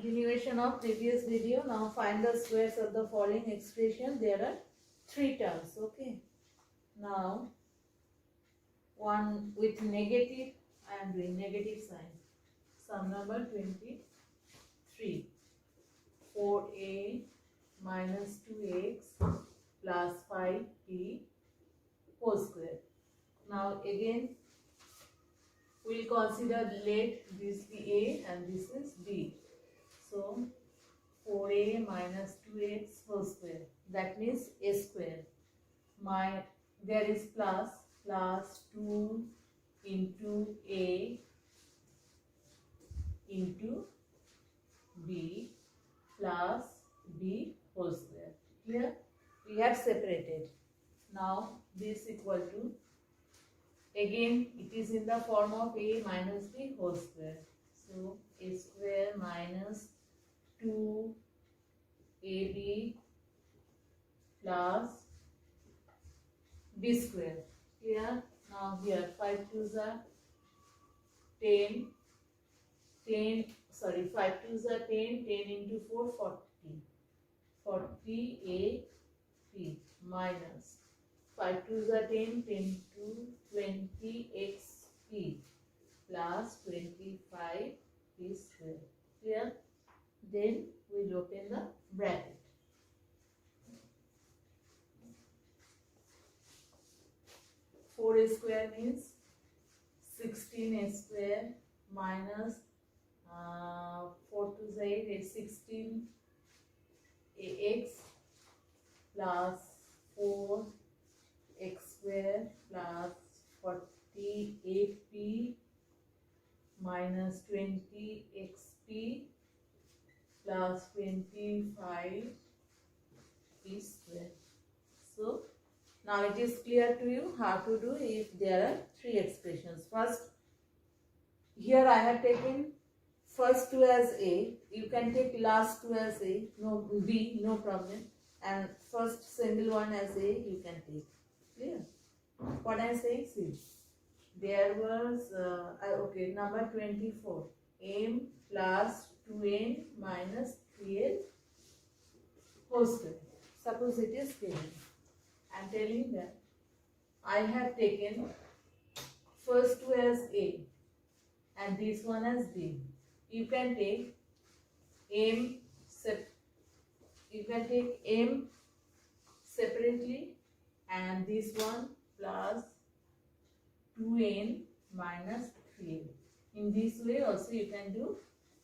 Continuation of previous video. Now find the squares of the following expression. There are 3 terms. Okay. Now one with negative, I am doing negative sign. Sum number 23. 4a minus 2x plus 5b whole square. Now again we'll consider, let this be a and this is b. So 4a minus 2x whole square, that means a square. There is plus 2 into a into b plus b whole square. Here we have separated. Now this equal to, again it is in the form of a minus b whole square. So a square minus 2ab plus b square. Here, now here 5 2s are 10, 5 2s are 10, 10 into 4 40 40ab minus 5 2s are 10, 10 to 20xp plus 25p square. Clear? Then we will open the bracket. 4a square means 16a square minus 4 to 8 is 16ax plus 4x square plus 48p minus 20xp plus 25p square. So now it is clear to you how to do if there are 3 expressions. First, here I have taken first 2 as a. You can take last 2 as a, no b, no problem. And first single one as a you can take. Clear? What I say? See, there was okay, number 24. M plus 2n minus 3l whole square. Suppose it is given. I am telling that I have taken first 2 as a and this one as b. You can take m separately and this one plus 2n minus 3n. In this way also you can do.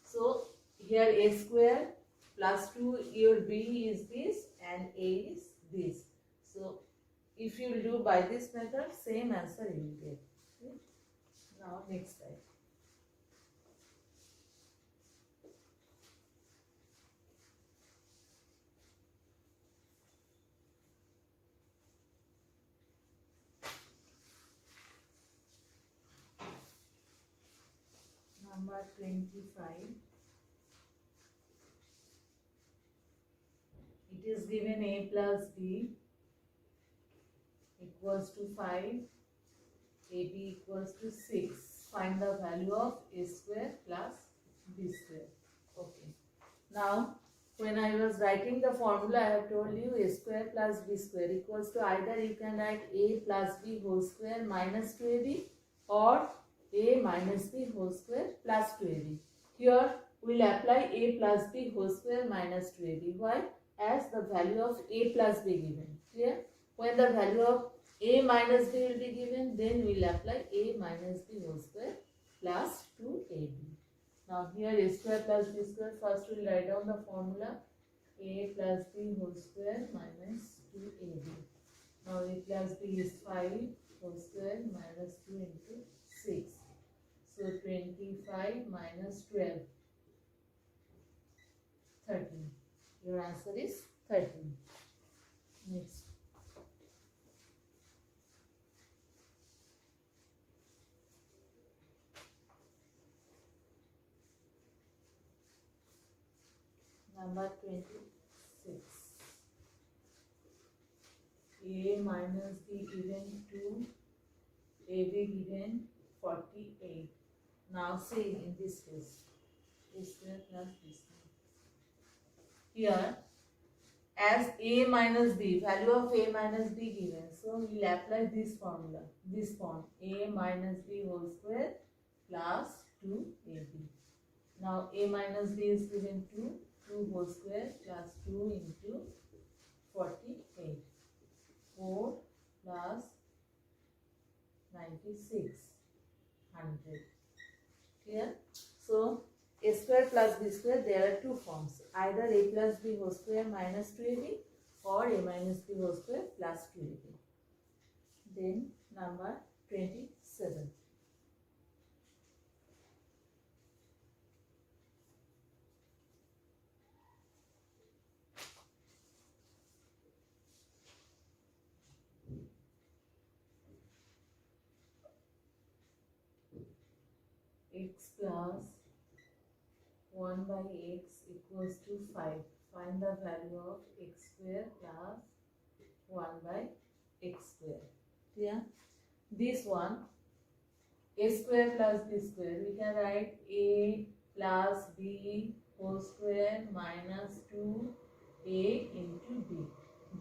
So here a square plus 2, your b is this and a is this. So if you do by this method, same answer you will get. Okay? Now next slide. Number 25. It is given a plus b equals to 5, ab equals to 6. Find the value of a square plus b square. Okay. Now, when I was writing the formula, I have told you a square plus b square equals to, either you can write a plus b whole square minus 2ab or a minus b whole square plus 2ab. Here we will apply a plus b whole square minus 2ab. Why? As the value of a plus b given. Clear? When the value of a minus b will be given, then we will apply a minus b whole square plus 2ab. Now here a square plus b square, first we will write down the formula a plus b whole square minus 2ab. Now a plus b is 5 whole square minus 2 into 6. So 25 minus 12, 13. Your answer is 13. Next. Number 26. A minus b given 2, AB given 48. Now say in this case, a square plus b square. Here, as a minus b, value of a minus b given, so we will apply this formula, this form, a minus b whole square plus 2ab. Now a minus b is given 2 whole square plus 2 into 48, 4 plus 96, 100. Clear? So a square plus b square, there are two forms, either a plus b whole square minus 2ab or a minus b whole square plus 2ab. Then number 27. X plus 1 by x equals to 5. Find the value of x square plus 1 by x square. Clear? This one, a square plus b square, we can write a plus b whole square minus 2a into b.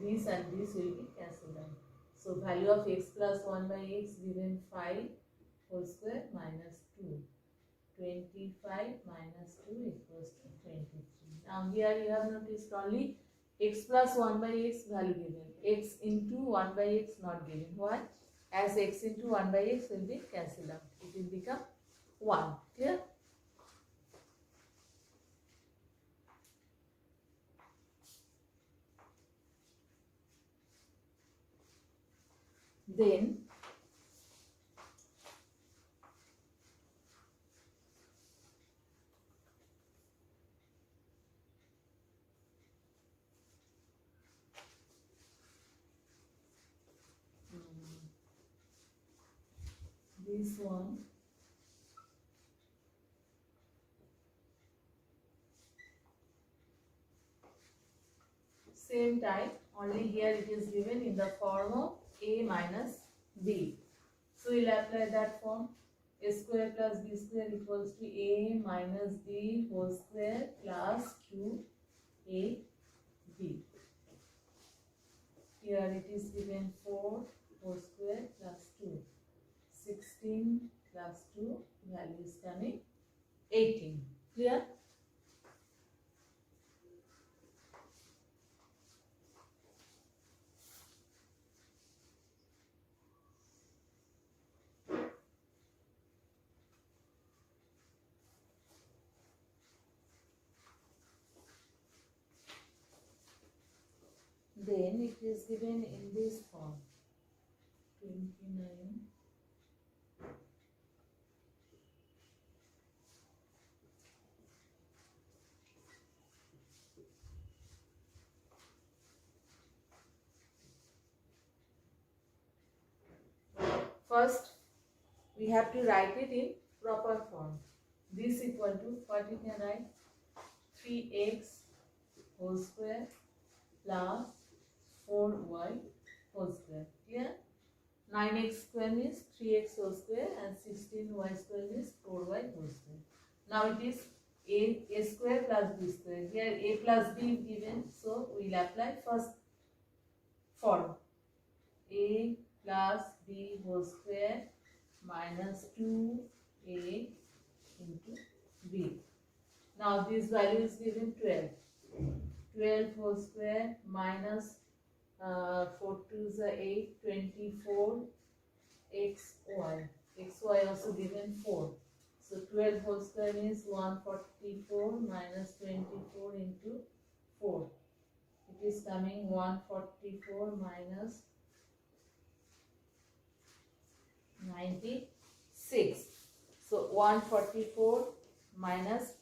This and this will be cancelled out. So value of x plus 1 by x given 5 whole square minus 2. 25 minus 2 equals to 23. Now here you have noticed only x plus 1 by x value given. X into 1 by x not given. Why? As x into 1 by x will be cancelled out. It will become 1. Clear? Then this one, same type, only here it is given in the form of a minus b. So we will apply that form. A square plus b square equals to a minus b whole square plus 2ab. Here it is given 4 whole square plus 2. 16 plus 2, value is coming 18. Clear? Then it is given in this form, 29 First, we have to write it in proper form. This equal to, what we can write? 3x whole square plus 4y whole square. Clear? 9x square means 3x whole square and 16y square means 4y whole square. Now it is a square plus b square. Here a plus b is given, so we will apply first form. A plus b whole square minus 2a into b. Now this value is given 12. 12 whole square minus 4 to the 8, 24 xy. Xy also given 4. So 12 whole square means 144 minus 24 into 4. It is coming 144 minus 96. So 144 minus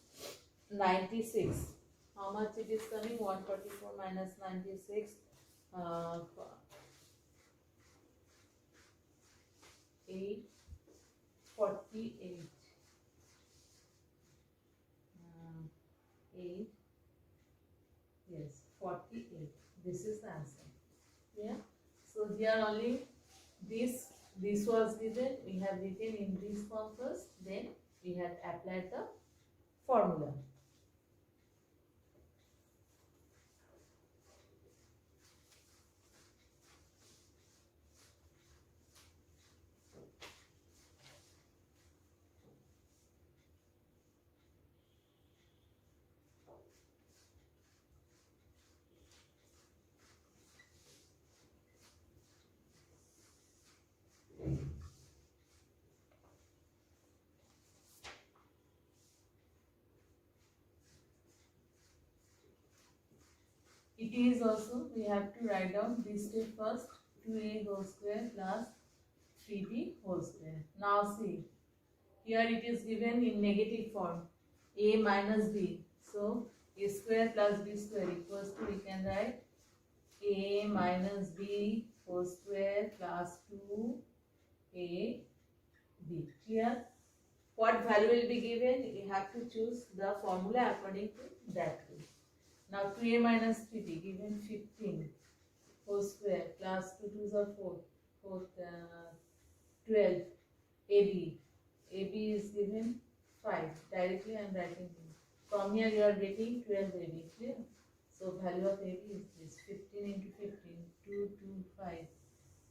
96. How much it is coming? 144 minus 96. 848. 8. Yes, 48. This is the answer. Yeah. So here only this was given. We have written in this form first. Then we have applied the formula. it is also, we have to write down this step first, 2a whole square plus 3b whole square. Now see, here it is given in negative form, a minus b. So a square plus b square equals to, we can write a minus b whole square plus 2ab. Clear? What value will be given? You have to choose the formula according to that way. Now 2a minus 3b given 15 whole square plus 2 2s are 4, 12 ab. AB is given 5. Directly I am writing this. From here you are getting 12 AB. Clear? So value of AB is this, 15 into 15, 225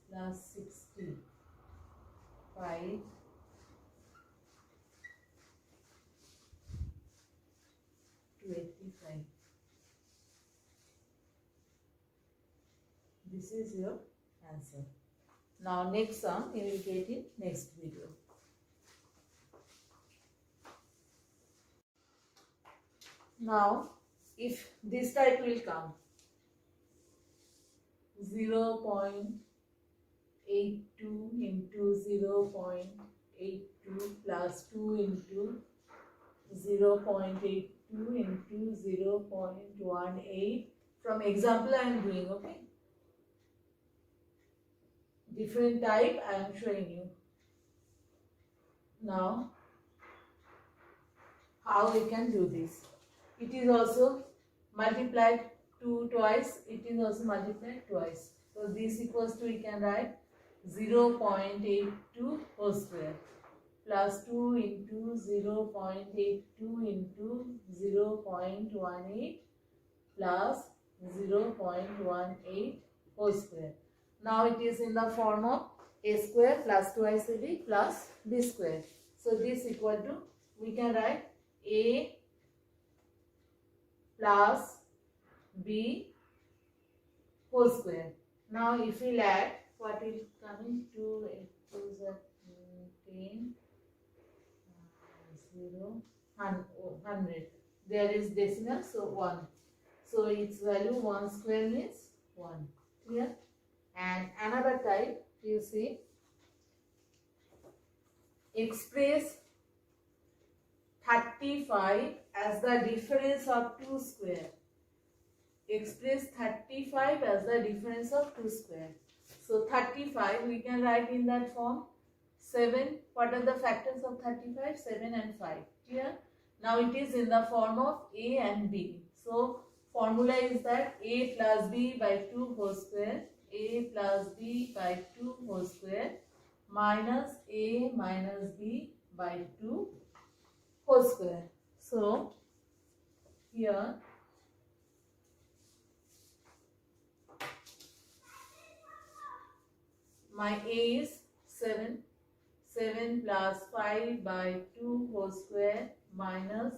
plus 60, 5, 285. This is your answer. Now next sum you will get in next video. Now if this type will come, 0.82 into 0.82 plus 2 into 0.82 into 0.18. From example I am doing, okay? Different type I am showing you. Now how we can do this? It is also multiplied 2 twice, it is also multiplied twice. So this equals to, we can write 0.82 whole square plus 2 into 0.82 into 0.18 plus 0.18 whole square. Now it is in the form of a square plus 2ab plus b square. So this equal to, we can write a plus b whole square. Now if we add, what will come in? 2 into 10, 0, 100. There is decimal, so 1. So its value 1 square means 1. Clear? And another type, you see, express 35 as the difference of 2 square. Express 35 as the difference of 2 square. So 35 we can write in that form. 7, what are the factors of 35? 7 and 5. Clear? Now it is in the form of a and b. So formula is that a plus b by 2 whole square, a plus b by 2 whole square minus a minus b by 2 whole square. So here my a is 7. 7 plus 5 by 2 whole square minus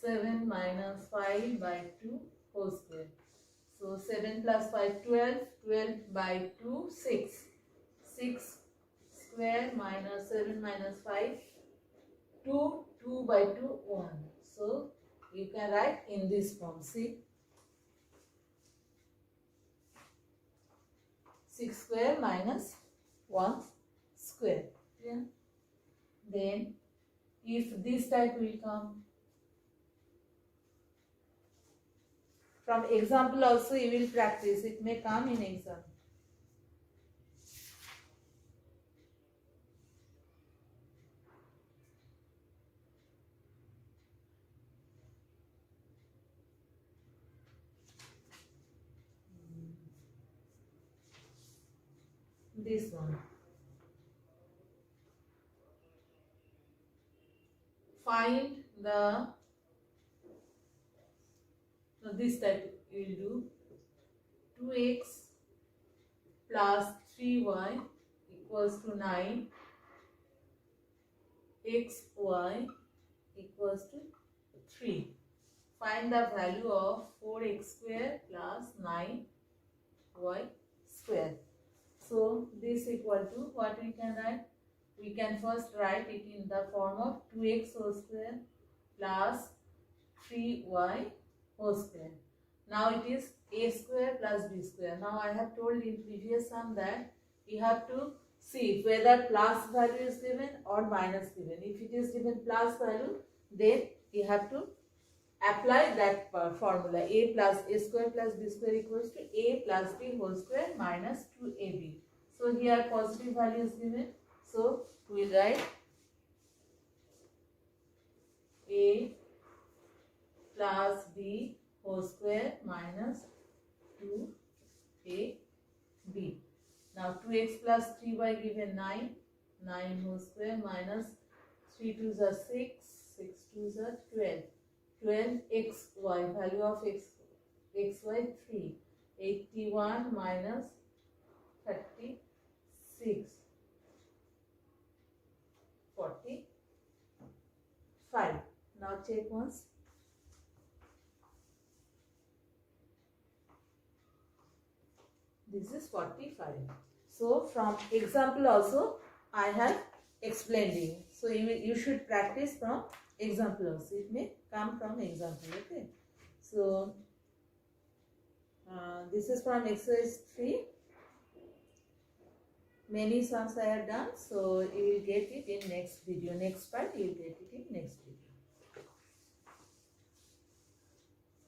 7 minus 5 by 2 whole square. So 7 plus 5, 12. 12 by 2, 6. 6 square minus 7 minus 5, 2. 2 by 2, 1. So you can write in this form. See, 6 square minus 1 square. Yeah. Then if this type will come, from example also you will practice, it may come in exam. This one. Find the, so this type you will do 2x plus 3y equals to 9, xy equals to 3. Find the value of 4x square plus 9y square. So this equal to, what we can write? We can first write it in the form of 2x whole square plus 3y whole square. Now it is a square plus b square. Now I have told in previous sum that you have to see whether plus value is given or minus given. If it is given plus value, then you have to apply that formula. A square plus b square equals to a plus b whole square minus 2ab. So here positive value is given. So we will write a plus b whole square minus 2ab. Now 2x plus 3y given 9. 9 whole square minus 3 2s are 6. 6 2s are 12. 12xy, value of xy 3. 81 minus 36. 45. Now check once. This is 45. So from example also I have explained you. So you should practice from example also. It may come from example. Okay. So this is from exercise 3. Many sums I have done. So you will get it in next video. Next part you will get it in next video.